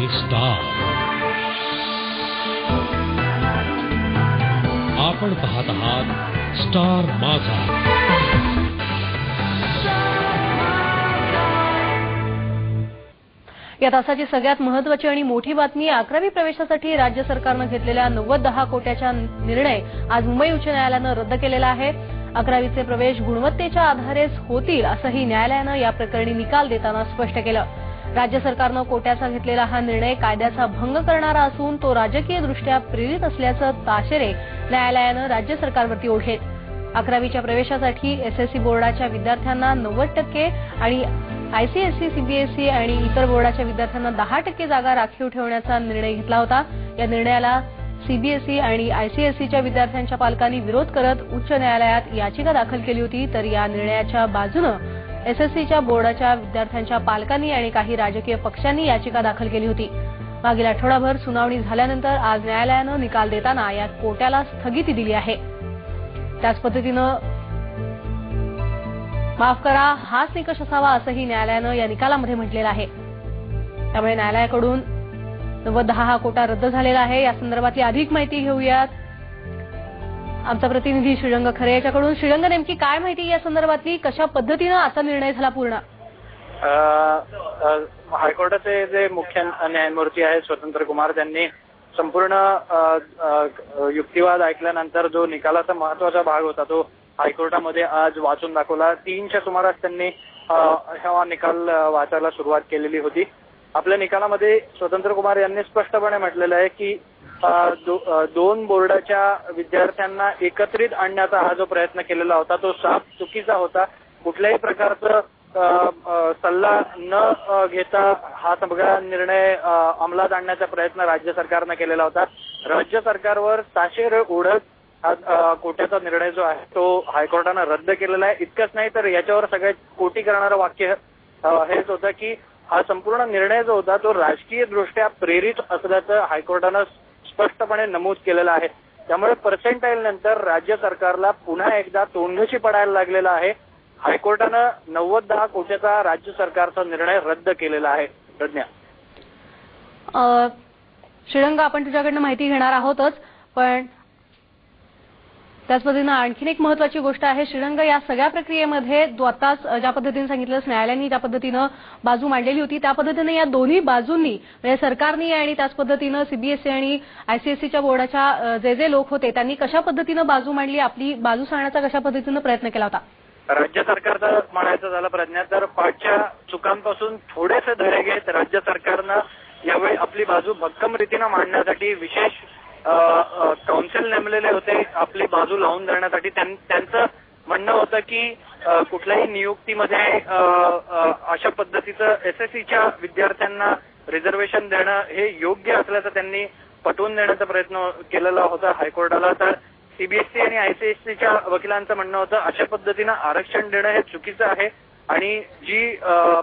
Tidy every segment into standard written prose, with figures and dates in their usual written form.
Star. आपण पाहत आहात स्टार माझा. या तासाची सगळ्यात महत्त्वाची आणि मोठी बातमी 11वी प्रवेशासाठी राज्य सरकारने घेतलेल्या 90-10 कोट्याचा निर्णय आज मुंबई उच्च न्यायालयाने रद्द केलेला आहे. 11वीचे प्रवेश गुणवत्तेच्या आधारेच होतील असंही न्यायालयाने या प्रकरणी निकाल देताना स्पष्ट केलं. राज्य सरकारने कोट्याचा घेतलेला हा निर्णय कायद्याचा भंग करणारा असून तो राजकीयदृष्ट्या प्रेरित असल्याचं ताशेरे न्यायालयाने राज्य सरकारवरती ओढले. 11वीच्या प्रवेशासाठी एसएससी बोर्डाच्या विद्यार्थ्यांना 90% आणि आयसीएसई, सीबीएसई आणि इतर बोर्डाच्या विद्यार्थ्यांना 10% जागा राखीव ठेवण्याचा निर्णय घेतला होता. या निर्णयाला सीबीएसई आणि आयसीएसईच्या विद्यार्थ्यांच्या पालकांनी विरोध करत उच्च न्यायालयात याचिका दाखल केली होती. तर या निर्णयाच्या बाजूने एसएससीच्या बोर्डाच्या विद्यार्थ्यांच्या पालकांनी आणि काही राजकीय पक्षांनी याचिका दाखल केली होती. मागील आठवडाभर सुनावणी झाल्यानंतर आज न्यायालयाने निकाल देताना या कोट्याला स्थगिती दिली आहे. त्याच पद्धतीनं माफ करा, हाच निकष असावा असंही न्यायालयाने या निकालामध्ये म्हटलेलं आहे. त्यामुळे न्यायालयाकडून 90-10 हा कोटा रद्द झालेला आहे. या संदर्भातली अधिक माहिती घेऊयात आमचा प्रतिनिधी श्रीरंग खरे याच्याकडून. श्रीरंग, नेमकी काय माहिती या संदर्भातली, कशा पद्धतीने असा निर्णय झाला पूर्ण? हायकोर्टाचे जे मुख्य न्यायमूर्ती आहेत स्वतंत्र कुमार, त्यांनी संपूर्ण युक्तिवाद ऐकल्यानंतर जो निकालाचा महत्वाचा भाग होता तो हायकोर्टामध्ये आज वाचून दाखवला. 3च्या सुमारास त्यांनी हा निकाल वाचायला सुरुवात केलेली होती. आपल्या निकालामध्ये स्वतंत्र कुमार यांनी स्पष्टपणे म्हटलेलं आहे की दोन बोर्डाच्या विद्यार्थ्यांना एकत्रित आणण्याचा हा जो प्रयत्न केलेला होता तो साफ चुकीचा होता. कुठल्याही प्रकारचा सल्ला न घेता हा सगळा निर्णय अंमलात आणण्याचा प्रयत्न राज्य सरकारने केलेला होता. राज्य सरकारवर ताशेरे ओढत कोट्याचा निर्णय जो आहे तो हायकोर्टाने रद्द केलेला आहे. इतकंच नाही तर याच्यावर सगळ्यात कोटी करणारं वाक्य हेच होतं की हा संपूर्ण निर्णय जो होता तो राजकीय दृष्ट्या प्रेरित असल्याचं हायकोर्टानं स्पष्टपणे नमूद केलेलं आहे. त्यामुळे पर्सेंटाईल नंतर राज्य सरकारला पुन्हा एकदा तोंडघशी पडायला लागलेला आहे. हायकोर्टानं 90-10 कोट्याचा राज्य सरकारचा निर्णय रद्द केलेला आहे. प्रज्ञा, श्रीरंग, आपण तुझ्याकडनं माहिती घेणार आहोतच, पण त्याच पद्धतीनं आणखीन एक महत्वाची गोष्ट आहे श्रीरंग, या सगळ्या प्रक्रियेमध्ये आताच ज्या पद्धतीने सांगितलं न्यायालयाने ज्या पद्धतीनं बाजू मांडलेली होती त्या पद्धतीने या दोन्ही बाजूंनी म्हणजे सरकारने आणि त्याच पद्धतीनं सीबीएसई आणि आयसीएसईच्या बोर्डाच्या जे लोक होते त्यांनी कशा पद्धतीनं बाजू मांडली, आपली बाजू सांगण्याचा कशा पद्धतीनं प्रयत्न केला होता? राज्य सरकारचं म्हणायचं झालं प्रज्ञा तर पाठच्या चुकांपासून थोडेसे धडे घेत राज्य सरकारनं यावेळी आपली बाजू भक्कम रीतीनं मांडण्यासाठी विशेष काउन्सिल नेमलेले होते आपली बाजू लावून धरण्यासाठी. त्यांचं म्हणणं होतं की कुठल्याही नियुक्तीमध्ये अशा पद्धतीचं एसएससीच्या विद्यार्थ्यांना रिझर्वेशन देणं हे योग्य असल्याचं त्यांनी पटवून देण्याचा प्रयत्न केलेला होता हायकोर्टाला. तर सीबीएसई आणि आयसीएससीच्या वकिलांचं म्हणणं होतं अशा पद्धतीनं आरक्षण देणं हे चुकीचं आहे आणि जी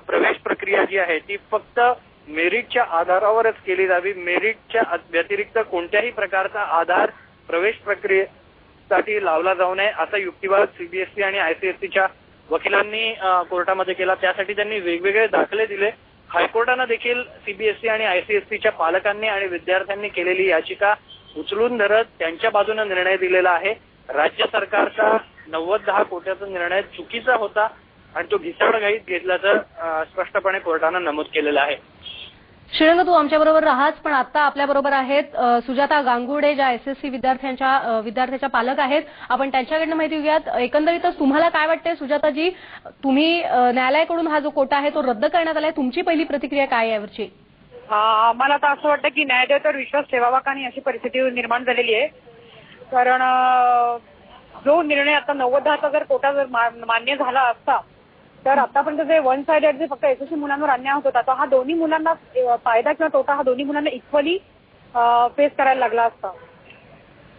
प्रवेश प्रक्रिया जी आहे ती फक्त मेरिटच्या आधारावरच केली जावी. मेरिटच्या व्यतिरिक्त कोणत्याही प्रकारचा आधार प्रवेश प्रक्रियेसाठी लावला जाऊ नये असा युक्तिवाद सीबीएसई आणि आयसीएससीच्या वकिलांनी कोर्टामध्ये केला. त्यासाठी त्यांनी वेगवेगळे दाखले दिले. हायकोर्टानं देखील सीबीएसई आणि आयसीएससीच्या पालकांनी आणि विद्यार्थ्यांनी केलेली याचिका उचलून धरत त्यांच्या बाजूने निर्णय दिलेला आहे. राज्य सरकारचा 90-10 कोट्याचा निर्णय चुकीचा होता आणि तो घिसाडघाईत घेतल्याचं स्पष्टपणे कोर्टानं नमूद केलेलं आहे. श्रीरंग, तू आमच्याबरोबर राहाच, पण आता आपल्याबरोबर आहेत सुजाता गांगुर्डे, ज्या एसएससी विद्यार्थ्याच्या पालक आहेत. आपण त्यांच्याकडनं माहिती घेऊयात. एकंदरीतच तुम्हाला काय वाटतंय सुजाताजी, तुम्ही न्यायालयाकडून हा जो कोटा आहे तो रद्द करण्यात आलाय, तुमची पहिली प्रतिक्रिया काय यावरची? मला तर असं वाटतं की न्यायालयावर विश्वास ठेवावा का नाही अशी परिस्थिती निर्माण झालेली आहे. कारण जो निर्णय आता 90-10चा जर कोटा जर मान्य झाला असता तर आतापर्यंत जे वन साइडेड जे फक्त एसएससी मुलांवर अन्याय होत होता तो हा दोन्ही मुलांना फायदा किंवा तोटा हा दोन्ही मुलांना इक्वली फेस करायला लागला असता.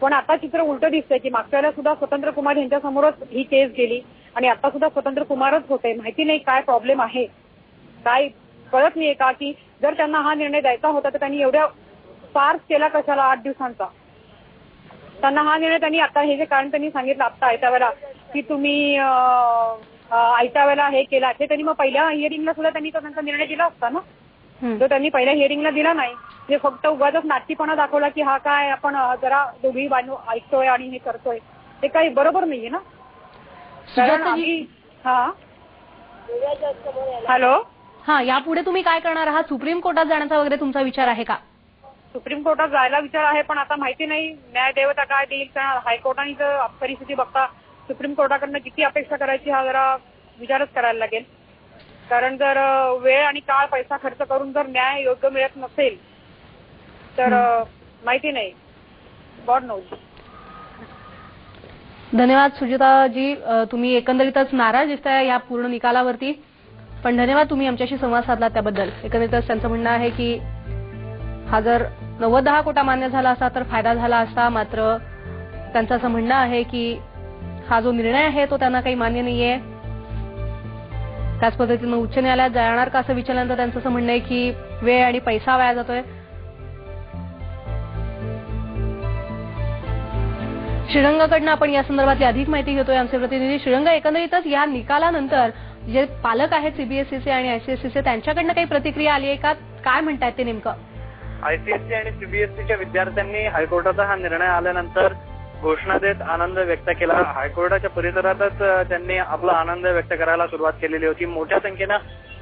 पण आता चित्र उलटं दिसतंय की मागच्या वेळेला सुद्धा स्वतंत्र कुमार यांच्या समोरच ही केस गेली आणि आता सुद्धा स्वतंत्र कुमारच होते. माहिती नाही काय प्रॉब्लेम आहे, काय कळत नाहीये का की जर त्यांना हा निर्णय द्यायचा होता तर त्यांनी एवढ्या फार्स केला कशाला 8 दिवसांचा. त्यांना हा निर्णय त्यांनी आता हे जे कारण त्यांनी सांगितलं आता आयत्या वेळेला की तुम्ही आयत्या वेळेला हे केला ते त्यांनी मग पहिल्या हिअरिंगला सुद्धा त्यांनी तो त्यांचा निर्णय दिला असता ना. जो त्यांनी पहिल्या हिअरिंगला दिला नाही, जे फक्त उगाच नाटकीपणा दाखवला की हा काय आपण जरा दोघी बाजू ऐकतोय आणि हे करतोय, ते काही बरोबर नाहीये ना. हॅलो, हा, यापुढे तुम्ही काय करणार आहात? सुप्रीम कोर्टात जाण्याचा वगैरे तुमचा विचार आहे का? सुप्रीम कोर्टात जायला विचार आहे, पण आता माहिती नाही न्यायदेवता काय देईल. कारण हायकोर्टाने जर परिस्थिती बघता सुप्रीम कोर्टाकडनं किती अपेक्षा करायची हा जरा विचारच करायला लागेल. कारण जर वेळ आणि काळ पैसा खर्च करून जर न्याय योग्य मिळत नसेल तर माहिती नाही, गॉड नोज. धन्यवाद सुजिताजी, तुम्ही एकंदरीतच नाराज दिसताय या पूर्ण निकालावरती, पण धन्यवाद तुम्ही आमच्याशी संवाद साधला त्याबद्दल. एकंदरीतच त्यांचं म्हणणं आहे की हा जर 90-10 कोटा मान्य झाला असता तर फायदा झाला असता, मात्र त्यांचं असं म्हणणं आहे की हा जो निर्णय आहे तो त्यांना काही मान्य नाहीये. त्याच पद्धतीनं उच्च न्यायालयात जाणार का असं विचारल्यानंतर त्यांचं असं म्हणणं आहे की वेळ आणि पैसा वाया जातोय. श्रीरंगकडनं आपण या संदर्भातली अधिक माहिती घेतोय. आमचे प्रतिनिधी श्रीरंग, एकंदरीतच या निकालानंतर जे पालक आहेत सीबीएसईचे आणि आयसीएसईचे त्यांच्याकडनं काही प्रतिक्रिया आली आहे का? काय म्हणतायत ते नेमकं? आयसीएसई आणि सीबीएसईच्या विद्यार्थ्यांनी हायकोर्टाचा हा निर्णय आल्यानंतर घोषणा देत आनंद व्यक्त केला. हायकोर्टाच्या परिसरातच त्यांनी आपला आनंद व्यक्त करायला सुरुवात केलेली होती. मोठ्या संख्येनं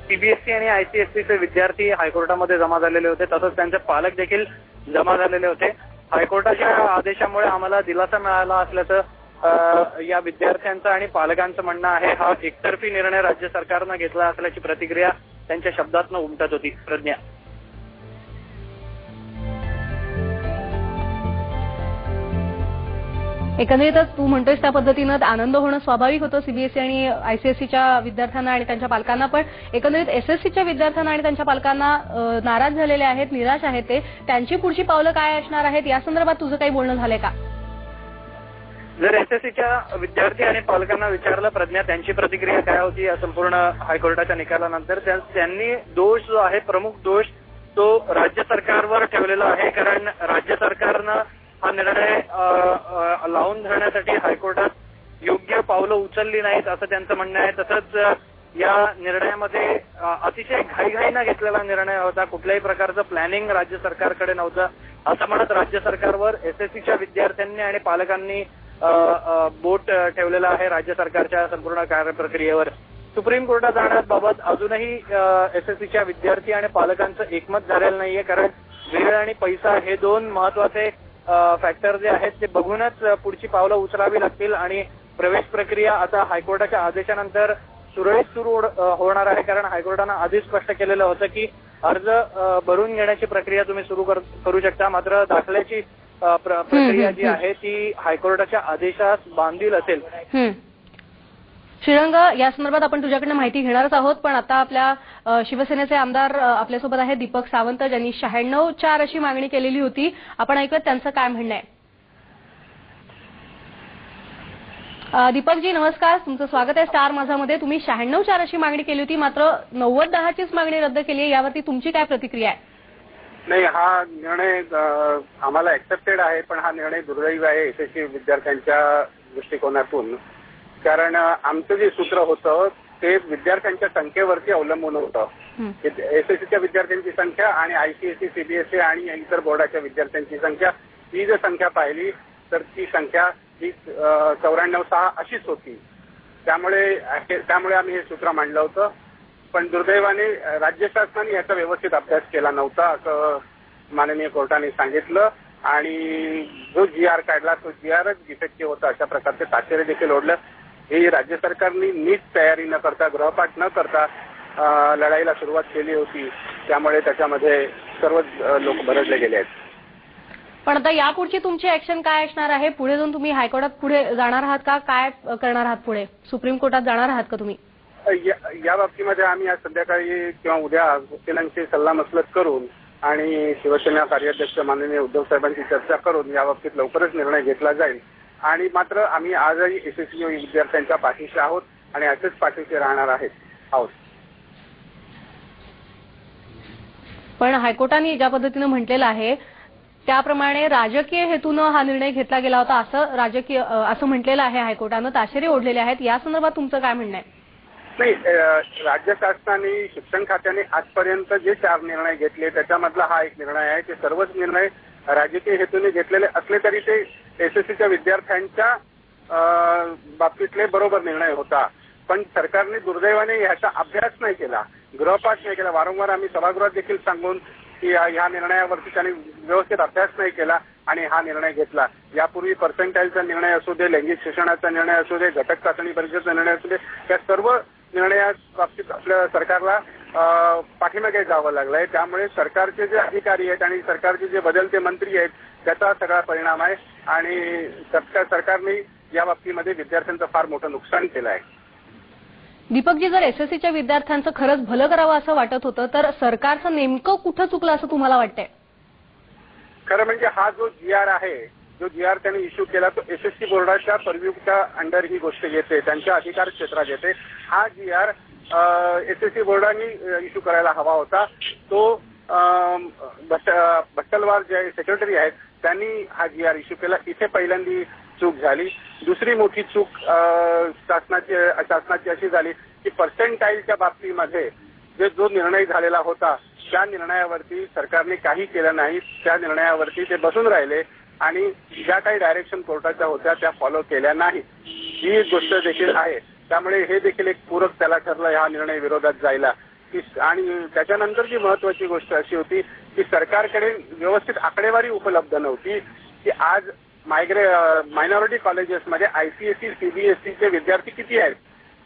सीबीएसई आणि आयसीएसईचे विद्यार्थी हायकोर्टामध्ये जमा झालेले होते, तसंच त्यांचे पालक देखील जमा झालेले होते. हायकोर्टाच्या आदेशामुळे आम्हाला दिलासा मिळाला असल्याचं या विद्यार्थ्यांचं आणि पालकांचं म्हणणं आहे. हा एकतर्फी निर्णय राज्य सरकारनं घेतला असल्याची प्रतिक्रिया त्यांच्या शब्दातनं उमटत होती. प्रज्ञा, एकंदरीतच तू म्हणतोयस त्या पद्धतीनं आनंद होणं स्वाभाविक होतं सीबीएसई आणि आयसीएसईच्या विद्यार्थ्यांना आणि त्यांच्या पालकांना, पण एकंदरीत एसएससीच्या विद्यार्थ्यांना आणि त्यांच्या पालकांना नाराज झालेले आहेत, निराश आहेत ते. त्यांची पुढची पावलं काय असणार आहेत या संदर्भात तुझं काही बोलणं झालंय का? जर एसएससीच्या विद्यार्थी आणि पालकांना विचारलं प्रज्ञा त्यांची प्रतिक्रिया काय होती या संपूर्ण हायकोर्टाच्या निकालानंतर, त्यांनी दोष जो आहे, प्रमुख दोष तो राज्य सरकारवर ठेवलेला आहे. कारण राज्य सरकारनं हा निर्णय लावून धरण्यासाठी हायकोर्टात योग्य पावलं उचलली नाहीत असं त्यांचं म्हणणं आहे. तसंच या निर्णयामध्ये अतिशय घाईघाईनं घेतलेला निर्णय होता, कुठल्याही प्रकारचं प्लॅनिंग राज्य सरकारकडे नव्हतं असं म्हणत राज्य सरकारवर एसएससीच्या विद्यार्थ्यांनी आणि पालकांनी बोट ठेवलेला आहे राज्य सरकारच्या संपूर्ण कार्यप्रक्रियेवर. सुप्रीम कोर्टात जाण्याबाबत अजूनही एसएससीच्या विद्यार्थी आणि पालकांचं एकमत झालेलं नाहीये. कारण वेळ आणि पैसा हे दोन महत्वाचे फॅक्टर जे आहेत ते बघूनच पुढची पावलं उचलावी लागतील आणि प्रवेश प्रक्रिया आता हायकोर्टाच्या आदेशानंतर सुरळीत सुरू होणार आहे. कारण हायकोर्टानं आधीच स्पष्ट केलेलं होतं की अर्ज भरून घेण्याची प्रक्रिया तुम्ही सुरू करू शकता, मात्र दाखल्याची प्रक्रिया जी आहे ती हायकोर्टाच्या आदेशास बांधील असेल. श्रीरंग, या संदर्भात आपण तुझ्याकडनं माहिती घेणारच आहोत, पण आता आपल्या शिवसेनेचे आमदार आपल्यासोबत आहेत दीपक सावंत, ज्यांनी 96-4 अशी मागणी केलेली होती. आपण ऐकूयात त्यांचं काय म्हणणं आहे. दीपकजी नमस्कार, तुमचं स्वागत आहे स्टार माझामध्ये. तुम्ही 96-4 अशी मागणी केली होती, मात्र 90-10चीच मागणी रद्द केली आहे, यावरती तुमची काय प्रतिक्रिया आहे? नाही, हा निर्णय आम्हाला एक्सेप्टेड आहे, पण हा निर्णय दुर्दैवी आहे एसएससी विद्यार्थ्यांच्या दृष्टिकोनातून. कारण आमचं जे सूत्र होतं ते विद्यार्थ्यांच्या संख्येवरती अवलंबून होतं. एसएससीच्या विद्यार्थ्यांची संख्या आणि आयसीएसई, सीबीएसई आणि इतर बोर्डाच्या विद्यार्थ्यांची संख्या, ही जर संख्या पाहिली तर ती संख्या ही 94-6 अशीच होती. त्यामुळे आम्ही हे सूत्र मांडलं होतं. पण दुर्दैवाने राज्य शासनाने याचा व्यवस्थित अभ्यास केला नव्हता असं माननीय कोर्टाने सांगितलं आणि जो GR काढला तो GRच डिफेक्टिव्ह होता अशा प्रकारचे ताशेरे देखील ओढलं. ही राज्य सरकारने नीट तयारी न करता, गृहपाठ न करता लढाईला सुरुवात केली होती. त्यामुळे त्याच्यामध्ये सर्वच लोक भरडले गेले आहेत. पण आता यापुढची तुमची ऍक्शन काय असणार आहे? पुढे जाऊन तुम्ही हायकोर्टात पुढे जाणार आहात का? काय करणार आहात पुढे? सुप्रीम कोर्टात जाणार आहात का तुम्ही? या बाबतीमध्ये आम्ही आज संध्याकाळी किंवा उद्या वकिलांशी सल्लामसलत करून आणि शिवसेना कार्याध्यक्ष माननीय उद्धव साहेबांची चर्चा करून या बाबतीत लवकरच निर्णय घेतला जाईल. आणि मात्र आम्ही आजही एसएससी विद्यार्थ्यांच्या पाठीशी आहोत आणि असेच पाठीशी राहणार आहोत. पण हायकोर्टाने ज्या पद्धतीनं म्हटलेलं आहे त्याप्रमाणे राजकीय हेतूनं हा निर्णय घेतला गेला होता असं म्हटलेलं आहे हायकोर्टानं. ताशेरे ओढलेले आहेत, या संदर्भात तुमचं काय म्हणणं आहे? नाही, राज्य शासनाने शिक्षण खात्याने आजपर्यंत जे 4 निर्णय घेतले त्याच्यामधला हा एक निर्णय आहे. ते सर्वच निर्णय राजकीय हेतूने घेतलेले असले तरी ते एसएससीच्या विद्यार्थ्यांच्या बाबतीतले बरोबर निर्णय होता. पण सरकारने दुर्दैवाने ह्याचा अभ्यास नाही केला, गृहपाठ नाही केला. वारंवार आम्ही सभागृहात देखील सांगून की ह्या निर्णयावरती त्यांनी व्यवस्थित अभ्यास नाही केला आणि हा निर्णय घेतला. यापूर्वी पर्सेंटाईलचा निर्णय असू दे, लैंगिक शिक्षणाचा निर्णय असू दे, घटक चाचणी परीक्षेचा निर्णय असू दे, या सर्व निर्णयाबाबतीत आपल्या सरकारला पाठीमागे जावं लागलंय. त्यामुळे सरकारचे जे अधिकारी आहेत आणि सरकारचे जे बदलते मंत्री आहेत त्याचा सगळा परिणाम आहे आणि सरकारने या बाबतीमध्ये विद्यार्थ्यांचं फार मोठं नुकसान केलं आहे. दीपकजी, जर एसएससीच्या विद्यार्थ्यांचं खरंच भलं करावं असं वाटत होतं तर सरकारचं नेमकं कुठं चुकलं असं तुम्हाला वाटतंय? खरं म्हणजे हा जो GR आहे, जो GR त्यांनी इश्यू केला तो एसएससी बोर्डाच्या परव्यूच्या अंडर ही गोष्ट येते, त्यांच्या अधिकार क्षेत्रात येते. हा GR एसएससी बोर्डाने इश्यू करायला हवा होता. तो भट्टलवार जे सेक्रेटरी आहेत त्यांनी हा GR इश्यू केला. इथे पहिल्यांदी चूक झाली. दुसरी मोठी चूक शासनाची अशी झाली की पर्सेंटाईलच्या बाबतीमध्ये जो निर्णय झालेला होता त्या निर्णयावरती सरकारने काही केलं नाही. त्या निर्णयावरती ते बसून राहिले आणि ज्या काही डायरेक्शन कोर्टाच्या होत्या त्या फॉलो केल्या नाही. ही एक गोष्ट देखील आहे. त्यामुळे हे देखील एक पूरक त्याला ठरलं ह्या निर्णय विरोधात जायला. आणि त्याच्यानंतरची महत्वाची गोष्ट अशी होती की सरकारकडे व्यवस्थित आकडेवारी उपलब्ध नव्हती की आज मायनॉरिटी कॉलेजेसमध्ये ICSE CBSE चे विद्यार्थी किती आहेत.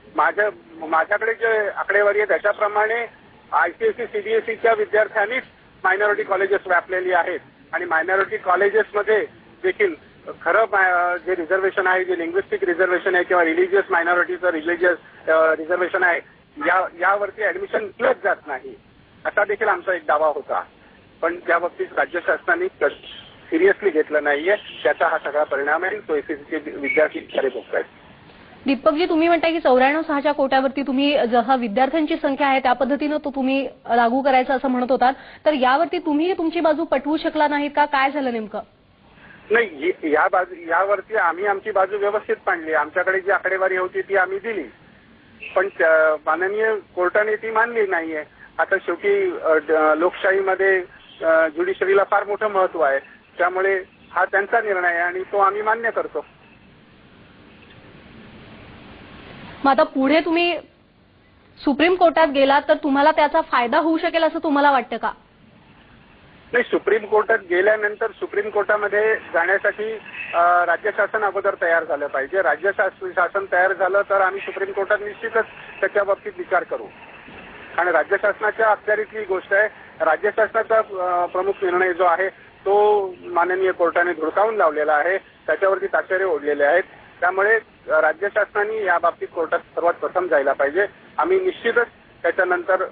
माझ्याकडे जे आकडेवारी आहे त्याच्याप्रमाणे ICSE CBSEच्या विद्यार्थ्यांनीच मायनॉरिटी कॉलेजेस व्यापलेली आहेत आणि मायनॉरिटी कॉलेजेसमध्ये देखील खरं जे रिझर्वेशन आहे, जे लिंग्विस्टिक रिझर्वेशन आहे किंवा रिलिजियस मायनॉरिटीचं रिझर्वेशन आहे यावरती ऍडमिशन दिलंच जात नाही असा देखील आमचा एक दावा होता. पण त्या बाबतीत राज्य शासनाने सिरियसली घेतलं नाहीये. त्याचा हा सगळा परिणाम आहे. तो एसएससीचे विद्यार्थी खरे भोगतायत. दीपकजी, तुम्ही म्हणताय की 94/6च्या कोट्यावरती तुम्ही जसा विद्यार्थ्यांची संख्या आहे त्या पद्धतीनं तो तुम्ही लागू करायचं असं म्हणत होतात, तर यावरती तुम्ही तुमची बाजू पटवू शकला नाहीत का? काय झालं नेमकं? नाही, यावरती आम्ही आमची बाजू व्यवस्थित मांडली. आमच्याकडे जी आकडेवारी होती ती आम्ही दिली, पण माननीय कोर्टाने ती मानली नाहीये. आता शेवटी लोकशाहीमध्ये ज्युडिशरीला फार मोठं महत्व आहे. त्यामुळे हा त्यांचा निर्णय आहे आणि तो आम्ही मान्य करतो. मग आता पुढे तुम्ही सुप्रीम कोर्टात गेलात तर तुम्हाला त्याचा फायदा होऊ शकेल असं तुम्हाला वाटतं का? नाही, सुप्रीम कोर्टात गेल्यानंतर सुप्रीम कोर्टामध्ये जाण्यासाठी राज्य शासन अगोदर तयार झालं पाहिजे. राज्य शासन तयार झालं तर आम्ही सुप्रीम कोर्टात निश्चितच त्याच्या बाबतीत विचार करू. आणि राज्य शासनाच्या अखत्यारीतली गोष्ट आहे. राज्य शासनाचा प्रमुख निर्णय जो आहे तो माननीय कोर्टाने धुडकावून लावलेला आहे. त्याच्यावरती ताशेरे ओढलेले आहेत. त्यामुळे राज्य शासनाने या बाबतीत कोर्टात सर्वात प्रथम जायला पाहिजे. आम्ही निश्चितच त्याच्यानंतर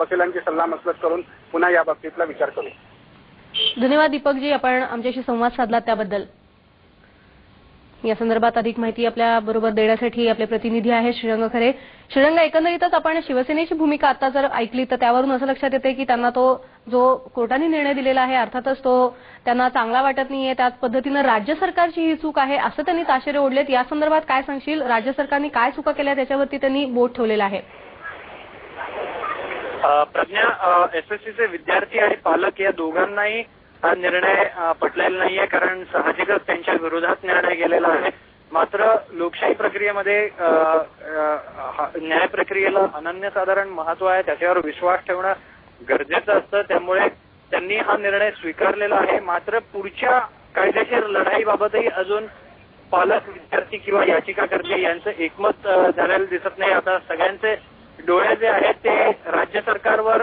वकिलांची सल्लामसलत करून पुन्हा या बाबतीतला विचार करू. धन्यवाद दीपकजी, आपण आमच्याशी संवाद साधलात त्याबद्दल. या संदर्भात अधिक माहिती आपल्या बरोबर देण्यासाठी आपले प्रतिनिधी आहेत श्रीरंग खरे. श्रीरंग, एकंदरीतच आपण शिवसेनेची भूमिका आता जर ऐकली तर त्यावरून असं लक्षात येते की त्यांना तो जो कोर्टाने निर्णय दिलेला आहे अर्थातच तो त्यांना चांगला वाटत नाहीये. त्याच पद्धतीनं राज्य सरकारची ही चूक आहे असं त्यांनी ताशेरे ओढलेत. या संदर्भात काय सांगशील? राज्य सरकारने काय चुका केल्या त्याच्यावरती त्यांनी बोट ठेवलेलं आहे. प्रज्ञा, एसएससीचे विद्यार्थी आणि पालक या दोघांनाही हा निर्णय पटलेला नाहीये, कारण साहजिकच त्यांच्या विरोधात निर्णय गेलेला आहे. मात्र लोकशाही प्रक्रियेमध्ये न्याय प्रक्रियेला अनन्यसाधारण महत्व आहे. त्याच्यावर विश्वास ठेवणं गरजेचं असतं. त्यामुळे त्यांनी हा निर्णय स्वीकारलेला आहे. मात्र पुढच्या कायदेशीर लढाईबाबतही अजून पालक, विद्यार्थी किंवा याचिकाकर्ते यांचं एकमत झालेलं दिसत नाही. आता सगळ्यांचे डोळे जे आहेत ते राज्य सरकारवर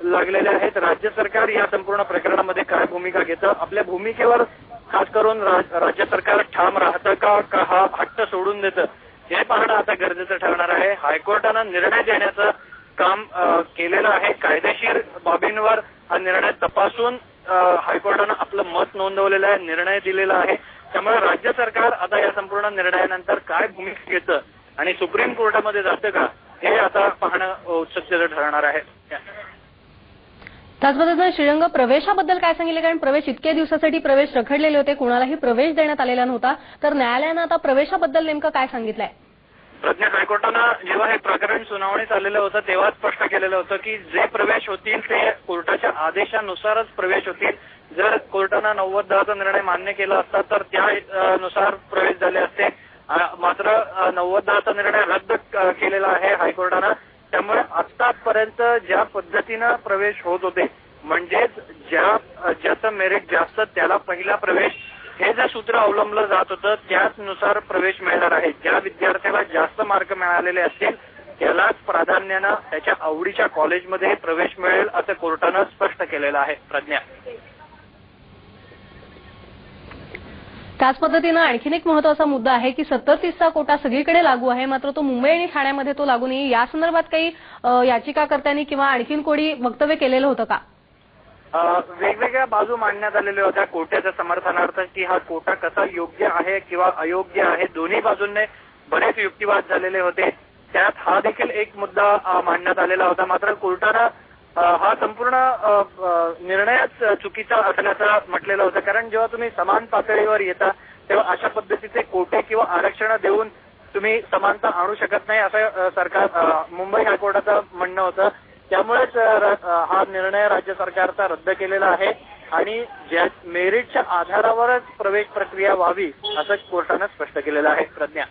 लागलेले आहेत. राज्य सरकार या संपूर्ण प्रकरणामध्ये काय भूमिका घेतं, आपल्या भूमिकेवर खास करून राज्य सरकार ठाम राहतं का हा हट्ट सोडून देतं हे पाहणं आता गरजेचं ठरणार आहे. हायकोर्टानं निर्णय देण्याचं काम केलेलं आहे. कायदेशीर बाबींवर हा निर्णय तपासून हायकोर्टानं आपलं मत नोंदवलेलं आहे, निर्णय दिलेला आहे. त्यामुळे राज्य सरकार आता या संपूर्ण निर्णयानंतर काय भूमिका घेतं आणि सुप्रीम कोर्टामध्ये जातं का हे आता पाहणं उत्सुकतेचं ठरणार आहे. त्याच पद्धतीने श्रीरंग, प्रवेशाबद्दल काय सांगितले? कारण प्रवेश इतके दिवसासाठी प्रवेश रखडलेले होते, कोणालाही प्रवेश देण्यात आलेला नव्हता, तर न्यायालयानं आता प्रवेशाबद्दल नेमकं काय सांगितलंय? प्रज्ञा, हायकोर्टानं जेव्हा हे प्रकरण सुनावणीस आलेलं होतं तेव्हा स्पष्ट केलेलं होतं की जे प्रवेश होतील ते कोर्टाच्या आदेशानुसारच प्रवेश होतील. जर कोर्टानं 90-10चा निर्णय मान्य केला असता तर त्यानुसार प्रवेश झाले असते. मात्र 90-10चा निर्णय रद्द केलेला आहे हायकोर्टानं. त्यामुळे आतापर्यंत ज्या पद्धतीनं प्रवेश होत होते म्हणजेच ज्याचं मेरिट जास्त त्याला पहिला प्रवेश हे जे सूत्र अवलंबलं जात होतं त्याचनुसार प्रवेश मिळणार आहे. ज्या विद्यार्थ्याला जास्त मार्क मिळालेले असतील त्यालाच प्राधान्यानं त्याच्या आवडीच्या कॉलेजमध्ये प्रवेश मिळेल असं कोर्टानं स्पष्ट केलेलं आहे. प्रज्ञा, त्याच पद्धतीनं आणखीन एक महत्वाचा मुद्दा आहे की 70-30चा कोटा सगळीकडे लागू आहे, मात्र तो मुंबई आणि ठाण्यामध्ये तो लागू नाही. या संदर्भात काही याचिकाकर्त्यांनी किंवा आणखीन कोणी वक्तव्य केलेलं होतं का? वेगवेगळ्या बाजू मांडण्यात आलेल्या होत्या कोट्याच्या समर्थनार्थ की हा कोटा कसा योग्य आहे किंवा अयोग्य आहे. दोन्ही बाजूंनी बरेच युक्तिवाद झालेले होते. त्यात हा देखील एक मुद्दा मांडण्यात आलेला होता. मात्र कोर्टानं हा संपूर्ण निर्णयच चुकीचा असल्याचं म्हटलेलं होतं. कारण जेव्हा तुम्ही समान पातळीवर येता तेव्हा अशा पद्धतीचे कोटे किंवा आरक्षण देऊन तुम्ही समानता आणू शकत नाही असं मुंबई हायकोर्टाचं म्हणणं होतं. त्यामुळेच हा निर्णय राज्य सरकारचा रद्द केलेला आहे आणि ज्या मेरिटच्या आधारावरच प्रवेश प्रक्रिया व्हावी असं कोर्टानं स्पष्ट केलेलं आहे. प्रज्ञा,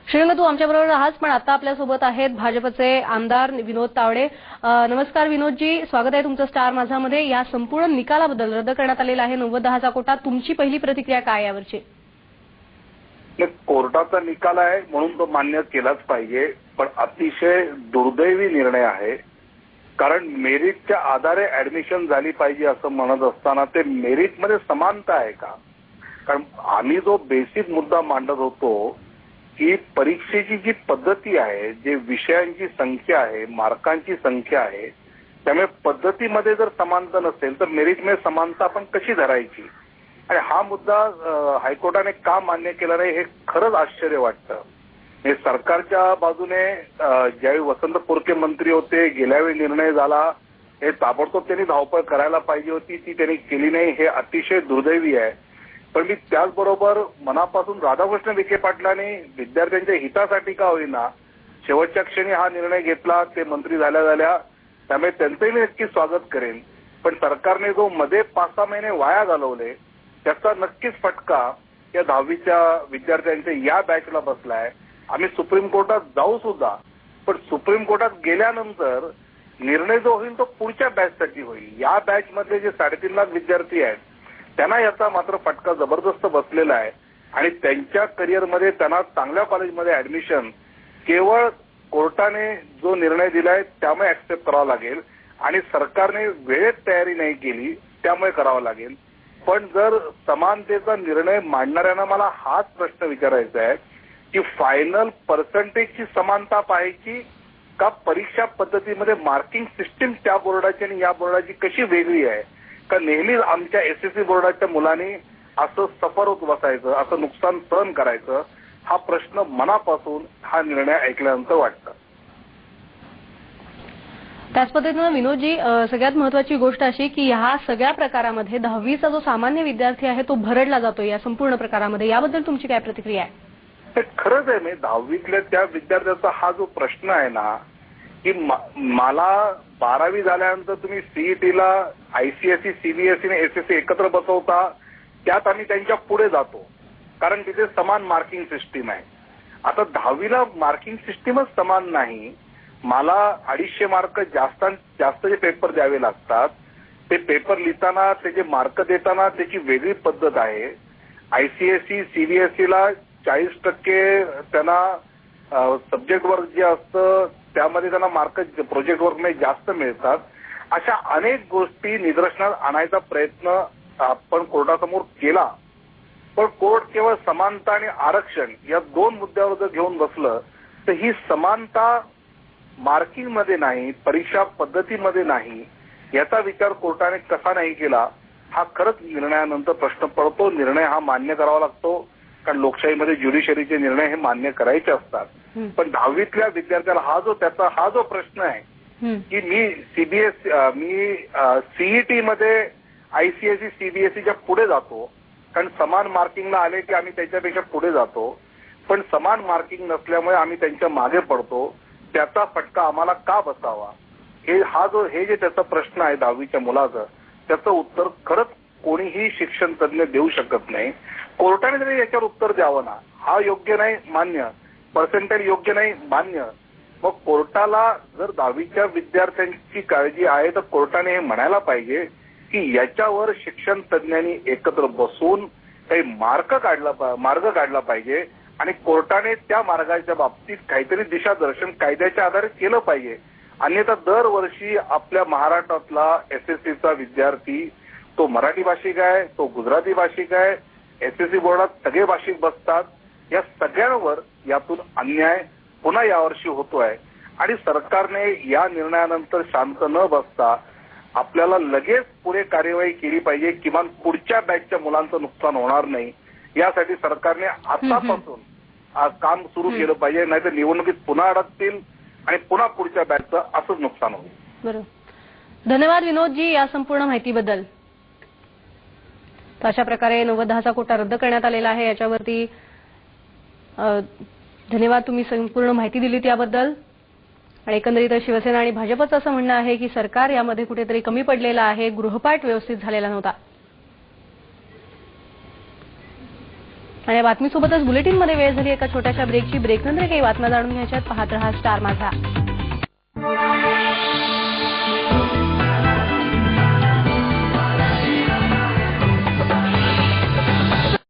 श्रीरंग, तू आमच्याबरोबर आहात पण आता आपल्यासोबत आहेत भाजपचे आमदार विनोद तावडे. नमस्कार विनोदजी, स्वागत आहे तुमचं स्टार माझामध्ये. या संपूर्ण निकालाबद्दल रद्द करण्यात आलेला आहे 90-10चा कोटा, तुमची पहिली प्रतिक्रिया काय यावरची? कोर्टाचा निकाल आहे म्हणून तो मान्य केलाच पाहिजे, पण अतिशय दुर्दैवी निर्णय आहे. कारण मेरिटच्या आधारे ऍडमिशन झाली पाहिजे असं म्हणत असताना ते मेरिटमध्ये समानता आहे का? कारण आम्ही जो बेसिक मुद्दा मांडत होतो की परीक्षेची जी पद्धती आहे, जे विषयांची संख्या आहे, मार्कांची संख्या आहे, त्यामुळे पद्धतीमध्ये जर समानता नसेल तर मेरिटमध्ये समानता आपण कशी धरायची आणि हा मुद्दा हायकोर्टाने का मान्य केला नाही हे खरंच आश्चर्य वाटतं. हे सरकारच्या बाजूने ज्यावेळी वसंत पोरके मंत्री होते गेल्यावेळी निर्णय झाला, हे ताबडतोब त्यांनी धावपळ करायला पाहिजे होती, ती त्यांनी केली नाही. हे अतिशय दुर्दैवी आहे. पण मी त्याचबरोबर मनापासून राधाकृष्ण विखे पाटलांनी विद्यार्थ्यांच्या हितासाठी का होईना शेवटच्या क्षणी हा निर्णय घेतला, ते मंत्री झाल्या त्यामुळे त्यांचंही मी नक्कीच स्वागत करेन. पण सरकारने जो मध्ये 5-6 महिने वाया घालवले त्याचा नक्कीच फटका या 10वीच्या विद्यार्थ्यांच्या या बॅचला बसलाय. आम्ही सुप्रीम कोर्टात जाऊ सुद्धा, पण सुप्रीम कोर्टात गेल्यानंतर निर्णय जो होईल तो पुढच्या बॅचसाठी होईल. या बॅचमधले जे 3.5 लाख विद्यार्थी आहेत त्यांना याचा मात्र फटका जबरदस्त बसलेला आहे आणि त्यांच्या करिअरमध्ये त्यांना चांगल्या कॉलेजमध्ये ऍडमिशन केवळ कोर्टाने जो निर्णय दिलाय त्यामुळे ऍक्सेप्ट करावा लागेल आणि सरकारने वेळेत तयारी नाही केली त्यामुळे करावं लागेल. पण जर समानतेचा निर्णय मांडणाऱ्यांना मला हाच प्रश्न विचारायचा आहे की फायनल पर्सेंटेजची समानता पाहायची का परीक्षा पद्धतीमध्ये मार्किंग सिस्टीम त्या बोर्डाची आणि या बोर्डाची कशी वेगळी आहे का नेहमीच आमच्या एसएससी बोर्डाच्या मुलांनी असं सफर होत बसायचं, असं नुकसान सहन करायचं? हा प्रश्न मनापासून हा निर्णय ऐकल्यानंतर वाटतं. त्याच पद्धतीनं विनोदजी, सगळ्यात महत्वाची गोष्ट अशी की ह्या सगळ्या प्रकारामध्ये 10वीचा जो सामान्य विद्यार्थी आहे तो भरडला जातो या संपूर्ण प्रकारामध्ये. याबद्दल तुमची काय प्रतिक्रिया आहे? खरंच आहे. 10वीतल्या त्या विद्यार्थ्याचा हा जो प्रश्न आहे ना की मला 12वी झाल्यानंतर तुम्ही सीईटीला आयसीएसई, सीबीएसई आणि एसएससी एकत्र बसवता, त्यात आम्ही त्यांच्या पुढे जातो कारण तिथे समान मार्किंग सिस्टीम आहे. आता 10वीला मार्किंग सिस्टीमच समान नाही. मला 250 मार्क जास्त जे पेपर द्यावे लागतात, ते पेपर लिहिताना त्याचे मार्क देताना त्याची वेगळी पद्धत आहे. आयसीएसई, सीबीएसईला 40% त्यांना सब्जेक्ट वर्क जे असतं त्यामध्ये त्यांना मार्क प्रोजेक्ट वर्कमध्ये जास्त मिळतात. अशा अनेक गोष्टी निदर्शनात आणायचा प्रयत्न आपण कोर्टासमोर केला, पण कोर्ट केवळ समानता आणि आरक्षण या 2 मुद्द्यावर जर घेऊन बसलं तर ही समानता मार्किंगमध्ये नाही, परीक्षा पद्धतीमध्ये नाही, याचा विचार कोर्टाने कसा नाही केला हा खरंच निर्णयानंतर प्रश्न पडतो. निर्णय हा मान्य करावा लागतो कारण लोकशाहीमध्ये ज्युडिशरीचे निर्णय हे मान्य करायचे असतात. पण 10वीतल्या विद्यार्थ्याला त्याचा हा जो प्रश्न आहे की मी सीईटी मध्ये आयसीएसई, सीबीएसईच्या पुढे जातो कारण समान मार्किंगला आले की आम्ही त्याच्यापेक्षा पुढे जातो, पण समान मार्किंग नसल्यामुळे आम्ही त्यांच्या मागे पडतो. त्याचा फटका आम्हाला का बसावा, हे जे त्याचा प्रश्न आहे 10वीच्या मुलाचं, त्याचं उत्तर खरंच कोणीही शिक्षण तज्ञ देऊ शकत नाही. कोर्टाने तरी याच्यावर उत्तर द्यावं ना. हा योग्य नाही मान्य, पर्सेंटेज योग्य नाही मान्य. मग कोर्टाला जर 10वीच्या विद्यार्थ्यांची काळजी आहे तर कोर्टाने हे म्हणायला पाहिजे की याच्यावर शिक्षण तज्ञांनी एकत्र बसून काही मार्ग काढला पाहिजे आणि कोर्टाने त्या मार्गाच्या बाबतीत काहीतरी दिशादर्शन कायद्याच्या आधारे केलं पाहिजे. अन्यथा दरवर्षी आपल्या महाराष्ट्रातला एसएससीचा विद्यार्थी तो मराठी भाषिक आहे, तो गुजराती भाषिक आहे, एसएससी बोर्डात सगळे भाषिक बसतात. या सगळ्यांवर यातून अन्याय पुन्हा यावर्षी होतोय आणि सरकारने या निर्णयानंतर शांत न बसता आपल्याला लगेच पुढे कार्यवाही केली पाहिजे. किमान पुढच्या बॅचच्या मुलांचं नुकसान होणार नाही यासाठी सरकारने आतापासून काम सुरू केलं पाहिजे. नाहीतर निवडणुकीत पुन्हा अडकतील आणि पुन्हा पुढच्या बॅचचं असंच नुकसान होईल. बरोबर. धन्यवाद विनोदजी या संपूर्ण माहितीबद्दल. तर अशा प्रकारे 90-10चा कोटा रद्द करण्यात आलेला आहे. याच्यावरती धन्यवाद, तुम्ही संपूर्ण माहिती दिलीत याबद्दल. आणि एकंदरीत शिवसेना आणि भाजपचं असं म्हणणं आहे की सरकार यामध्ये कुठेतरी कमी पडलेलं आहे, गृहपाठ व्यवस्थित झालेला नव्हता. आणि या बातमीसोबतच बुलेटिनमध्ये वेळ झाली एका छोट्याशा ब्रेकची. ब्रेकनंतर काही बातम्या जाणून घ्यायच्यात. पाहत रहा स्टार माझा.